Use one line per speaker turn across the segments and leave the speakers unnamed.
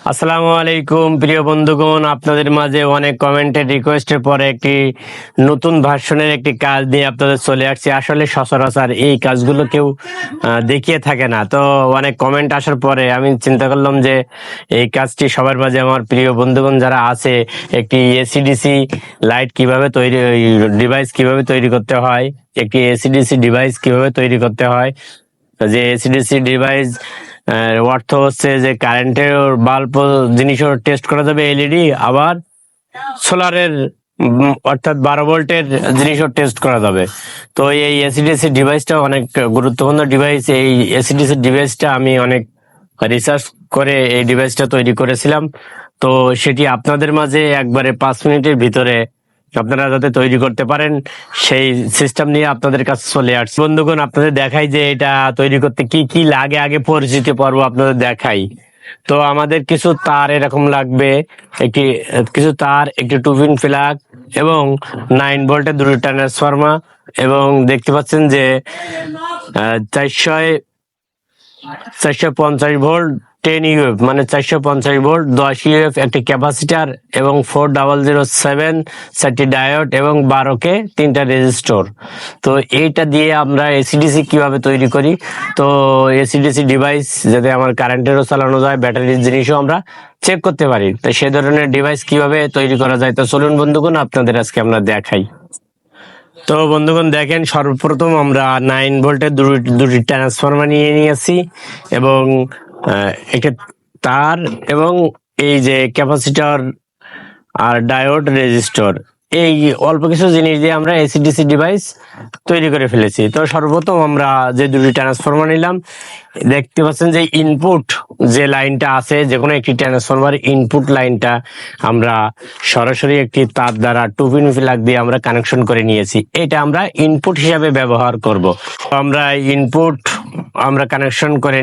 আসসালামু আলাইকুম প্রিয় বন্ধুগণ, আপনাদের মাঝে অনেক কমেন্টের রিকোয়েস্টের পরে একটি নতুন ভার্সনের একটি কাজ নিয়ে আপনাদের চলে আসছে। আসলে সচরাচর এই কাজগুলো কেউ দেখিয়ে থাকে না, তো অনেক কমেন্ট আসার পরে আমি চিন্তা করলাম যে এই কাজটি সবার মাঝে আমার প্রিয় বন্ধুগণ যারা আছে, একটি এসিডিসি লাইট কিভাবে তৈরি, ডিভাইস কিভাবে তৈরি করতে হয়, একটি এসিডিসি ডিভাইস কিভাবে তৈরি করতে হয়, যে এসিডিসি ডিভাইস অর্থ হচ্ছে যে কারেন্টের বাল্ব জিনিসও টেস্ট করা যাবে, এলইডি, আবার সোলারের অর্থাৎ 12 ভোল্টের জিনিসও টেস্ট করা যাবে। তো এই এসিডিসি ডিভাইসটা অনেক গুরুত্বপূর্ণ ডিভাইস। এই এসিডিসি ডিভাইসটা আমি অনেক রিসার্চ করে এই ডিভাইসটা তৈরি করেছিলাম। তো সেটি আপনাদের মাঝে একবারে 5 মিনিটের ভিতরে আপনারা যাতে তৈরি করতে পারেন সেই সিস্টেম নিয়ে আপনাদের কাছে চলে আসছে। বন্ধুগণ, আপনাদের দেখাই যে এটা তৈরি করতে কি কি লাগে, আগে পরিচিতি পর্ব আপনাদের দেখাই। তো আমাদের কিছু তার এরকম লাগবে, একটি কিছু তার, একটি 2 পিন প্লাগ এবং 9 ভোল্টের দুটো ট্রান্সফরমার, এবং দেখতে পাচ্ছেন যে 450 ভোল্ট 10 ইউএফ, মানে 450 ভোল্ট 10 ইউএফ একটি ক্যাপাসিটার, এবং 4007 চারটি ডায়োড, এবং 12K 3টা রেজিস্টর। তো এইটা দিয়ে আমরা এসিডিসি কিভাবে তৈরি করি, তো এসিডিসি ডিভাইস যাতে আমার কারেন্টেরও চালানো যায়, ব্যাটারির জিনিসও আমরা চেক করতে পারি, তো সে ধরনের ডিভাইস কিভাবে তৈরি করা যায়, তো চলুন বন্ধুগণ আপনাদের আজকে আমরা দেখাই। তো বন্ধুগণ দেখেন, সর্বপ্রথম আমরা 9 ভোল্টের দুটি ট্রান্সফরমার নিয়ে নিয়েছি, এবং একটা তার, এবং এই যে ক্যাপাসিটর আর ডায়োড রেজিস্টর, এই অল্প কিছু জিনিস দিয়ে আমরা এসিডিসি ডিভাইস তৈরি করে ফেলেছি। তো সর্বপ্রথম আমরা যে দুটি ট্রান্সফরমার নিলাম, দেখতে পাচ্ছেন যে ইনপুট যে লাইনটা আছে, যে কোনো একটি ট্রান্সফরমার ইনপুট লাইনটা আমরা সরাসরি একটি তার দ্বারা 2 পিন প্লাগ দিয়ে আমরা কানেকশন করে নিয়েছি। এটা আমরা ইনপুট হিসাবে ব্যবহার করব। তো আমরা ইনপুট আমরা কানেকশন করে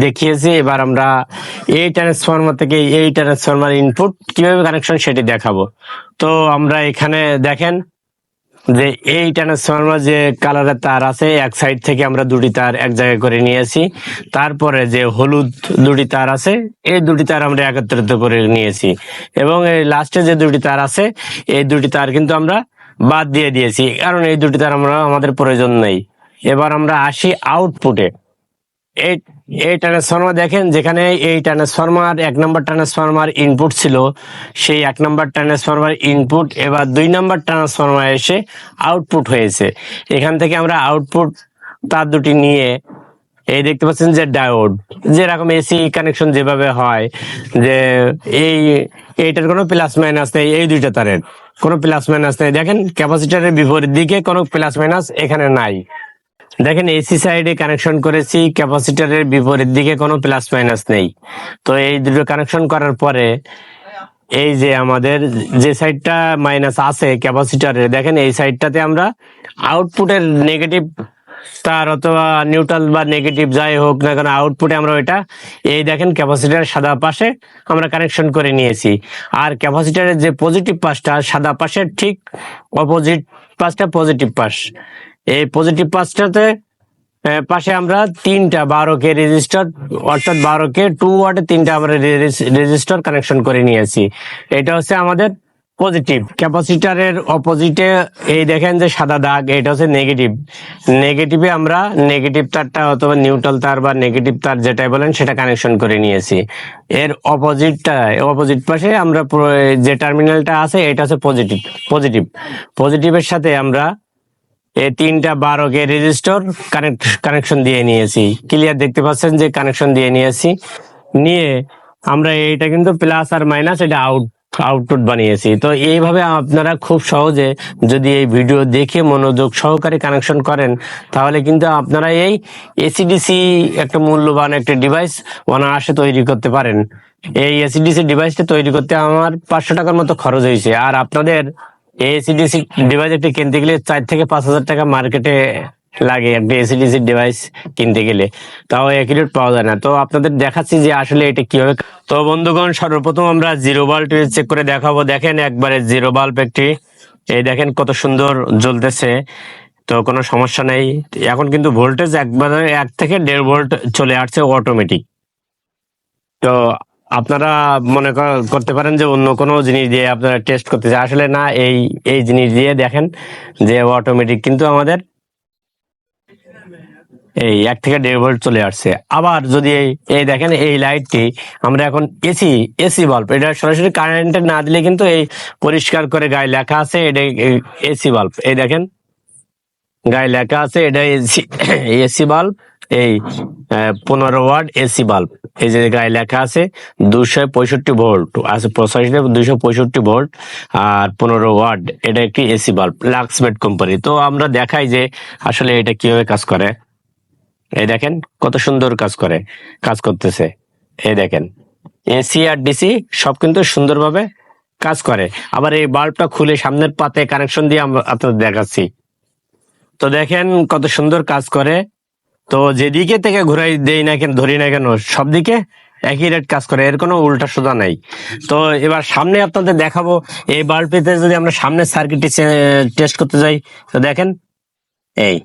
দেখিয়েছি। এবার আমরা এই ট্রান্সফরমার থেকে এই ট্রান্সফরমার ইনপুট কিভাবে কানেকশন সেটি দেখাবো। তো আমরা এখানে দেখেন যে এই ট্রান্সফরমার যে কালারের তার আছে, এক সাইড থেকে আমরা দুটি তার এক জায়গায় করে নিয়েছি। তারপরে যে হলুদ দুটি তার আছে, এই দুটি তার আমরা একত্রিত করে নিয়েছি, এবং এই লাস্টে যে দুটি তার আছে, এই দুটি তার কিন্তু আমরা বাদ দিয়ে দিয়েছি, কারণ এই দুটি তার আমাদের প্রয়োজন নেই। এবার আমরা আসি আউটপুটে। এই এই ট্রান্সফরমার দেখেন, যেখানে এই ট্রান্সফরমার 1 নম্বর ট্রান্সফরমার ইনপুট ছিল, সেই 1 নম্বর ট্রান্সফরমার ইনপুট এবার 2 নম্বর ট্রান্সফরমার এসে আউটপুট হয়েছে। এখান থেকে আমরা আউটপুট তার দুটি নিয়ে, এই দেখতে পাচ্ছেন যে ডায়োড, যেরকম এসি কানেকশন যেভাবে হয়, যে এইটার কোনো প্লাস মাইনাস নেই, এই দুইটা তারের কোনো প্লাস মাইনাস নেই। দেখেন ক্যাপাসিটরের বিপরীত দিকে কোনো প্লাস মাইনাস এখানে নাই। দেখেন এসি সাইডে কানেকশন করেছি, ক্যাপাসিটরের বিপরীত দিকে কোনো প্লাস মাইনাস নেই। তো এই দুটো কানেকশন করার পরে এই যে আমাদের যে সাইডটা মাইনাস আছে ক্যাপাসিটরে, দেখেন এই সাইডটাতে আমরা আউটপুটের নেগেটিভ তার অথবা নিউট্রাল বা নেগেটিভ যাই হোক না কেন, আউটপুটে আমরা ওইটা, এই দেখেন ক্যাপাসিটরের সাদা পাশে আমরা কানেকশন করে নিয়েছি। আর ক্যাপাসিটরের যে পজিটিভ পাশটা, সাদা পাশের ঠিক অপোজিট পাশটা পজিটিভ পাশ, এই পজিটিভ পাশটাতে পাশে আমরা 3টা 12K রেজিস্টার, অর্থাৎ 12K 2 ওয়াটের 3টা আমরা রেজিস্টার কানেকশন করে নিয়েছি। এটা হচ্ছে আমাদের পজিটিভ। ক্যাপাসিটরের অপোজিটে এই দেখেন যে সাদা দাগ, এটা হচ্ছে নেগেটিভ। নেগেটিভে আমরা নেগেটিভ তারটা অথবা নিউট্রাল তার বা নেগেটিভ তার যেটাই বলেন সেটা কানেকশন করে নিয়েছি। এর অপোজিট পাশে আমরা যে টার্মিনালটা আছে এটা হচ্ছে পজিটিভ। পজিটিভের সাথে আমরা এই 3টা 12K রেজিস্টর কানেকশন দিয়ে নিয়েছি। ক্লিয়ার দেখতে পাচ্ছেন যে কানেকশন দিয়ে নিয়েছি। নিয়ে আমরা এইটা কিন্তু প্লাস আর মাইনাস এটা আউটপুট বানিয়েছি। তো এইভাবে আপনারা খুব সহজে যদি এই ভিডিও দেখে মনোযোগ সহকারে কানেকশন করেন, তাহলে কিন্তু আপনারা এই এসিডিসি একটা মূল্যবান একটা ডিভাইস অনায়াসে তৈরি করতে পারেন। এই এসিডিসি ডিভাইসটা তৈরি করতে আমার 500 টাকার মতো খরচ হয়েছে। আর আপনাদের এসিডিসি ডিভাইস একটি কিনতে গেলে 4 থেকে 5 হাজার টাকা মার্কেটে লাগে একটা এসিডিসি ডিভাইস কিনতে গেলে, তাও অ্যাকুরেট পাওয়া যায় না। তো আপনাদের দেখাচ্ছি যে আসলে এটা কিভাবে। তো বন্ধুগণ, সর্বপ্রথম আমরা 0 বাল্ব চেক করে দেখাবো। দেখেন একবারে 0 বাল্ব একটি, এই দেখেন কত সুন্দর জ্বলতেছে, তো কোনো সমস্যা নেই। এখন কিন্তু ভোল্টেজ একবারে 1 থেকে 1.5 ভোল্ট চলে আসছে অটোমেটিক। তো আপনারা মনে করতে পারেন যে অন্য কোনো জিনিস দিয়ে আপনারা টেস্ট করতে চান, আসলে না, এই জিনিস দিয়ে দেখেন যে অটোমেটিক কিন্তু আমাদের এই 1 থেকে 1.5 ভোল্ট চলে আসছে। আবার যদি এই দেখেন এই লাইটটি আমরা এখন এসি বাল্ব, এটা সরাসরি কারেন্টে না দিলে কিন্তু এই পরিষ্কার করে গায়ে লেখা আছে এটা এসি বাল্ব। এই দেখেন গায়ে লেখা আছে এটা এসি বাল্ব, এই 15 ওয়াট এসি বাল্ব। এই যে গায়ে লেখা আছে 265 ভোল্ট আছে, প্রসেসর 265 ভোল্ট আর 15 ওয়াট, এটা একটি এসি বাল্ব লাক্সমেট কোম্পানি। তো আমরা দেখাই যে আসলে এটা কিভাবে কাজ করে। এই দেখেন কত সুন্দর কাজ করতেছে। এই দেখেন এসি আর ডিসি সব কিন্তু সুন্দরভাবে কাজ করে। আবার এই বাল্বটা খুলে সামনের পাতে কানেকশন দিয়ে আমরা আপনাদের দেখাচ্ছি। তো দেখেন কত সুন্দর কাজ করে। তো যেদিকে থেকে ঘুরাই দেই না কেন, ধরি না কেন, সব দিকে একই রেট কাজ করে, এর কোনো উল্টা সোজা নাই। তো এবার সামনে আপনাদের দেখাবো এই বাল্বটিতে যদি আমরা সামনের সার্কিটটি টেস্ট করতে যাই, তো দেখেন এই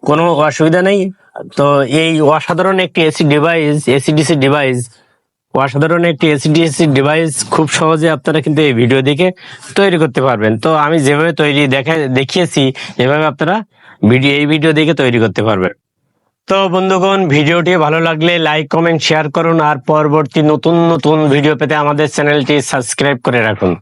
কোনো অসুবিধা নেই। তো এই অসাধারণ একটি এসিডিসি ডিভাইস, অসাধারণ একটি এসিডিসি ডিভাইস খুব সহজে আপনারা কিন্তু এই ভিডিও দেখে তৈরি করতে পারবেন। তো আমি যেভাবে দেখিয়েছি এভাবে আপনারা এই ভিডিও দেখে তৈরি করতে পারবেন। তো বন্ধুগণ, ভিডিওটি ভালো লাগলে লাইক কমেন্ট শেয়ার করুন, আর পরবর্তী নতুন নতুন ভিডিও পেতে আমাদের চ্যানেলটি সাবস্ক্রাইব করে রাখুন।